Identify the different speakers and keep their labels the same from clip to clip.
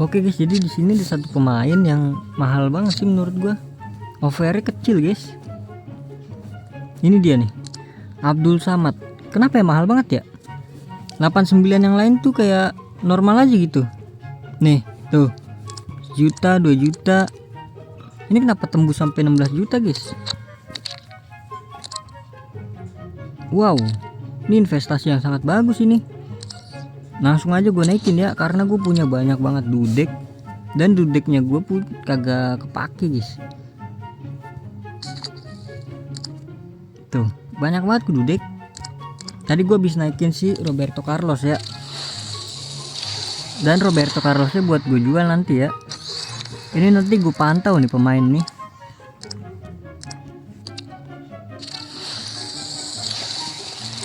Speaker 1: Oke guys, jadi di sini ada satu pemain yang mahal banget sih menurut gua. Overnya kecil guys. Ini dia nih, Abdul Samad. Kenapa ya mahal banget ya? 89 yang lain tuh kayak normal aja gitu. Nih, tuh. Juta, 2 juta. Ini kenapa tembus sampai 16 juta guys? Wow, ini investasi yang sangat bagus ini. Langsung aja gue naikin ya, karena gue punya banyak banget dudek, dan dudeknya gue pun kagak kepake guys. Tuh, banyak banget gue dudek. Tadi gue habis naikin si Roberto Carlos ya, dan Roberto Carlosnya buat gue jual nanti ya. Ini nanti gue pantau nih pemain nih.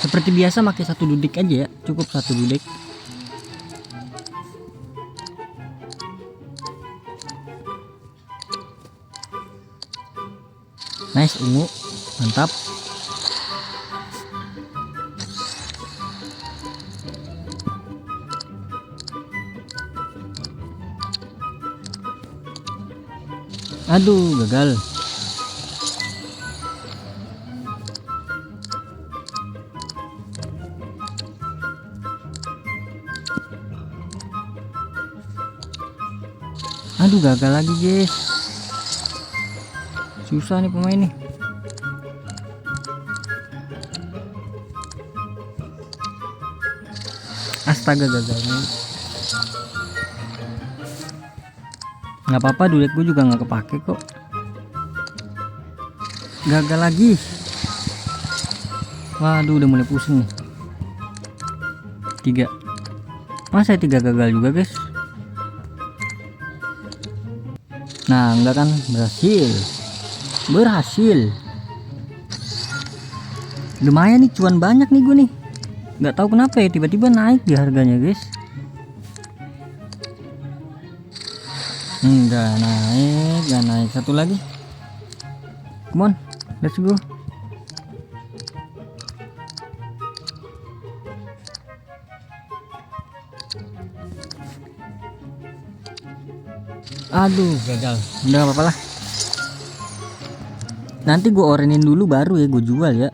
Speaker 1: Seperti biasa pakai satu dudek aja ya, cukup satu dudek. Nice, ungu, mantap. Aduh, gagal. Aduh, gagal lagi guys. Susah nih pemain nih. Astaga, gagal nih. Nggak apa-apa, duit gue juga nggak kepake kok. Gagal lagi. Waduh, udah mulai pusing nih. 3. Masa 3 gagal juga guys? Nah, enggak kan, berhasil. Lumayan nih, cuan banyak nih gue nih. Nggak tahu kenapa ya tiba-tiba naik di harganya guys. Nggak naik. Satu lagi, come on, let's go. Aduh, gagal. Udah, apa-apa lah. Nanti gue orenin dulu baru ya gue jual ya.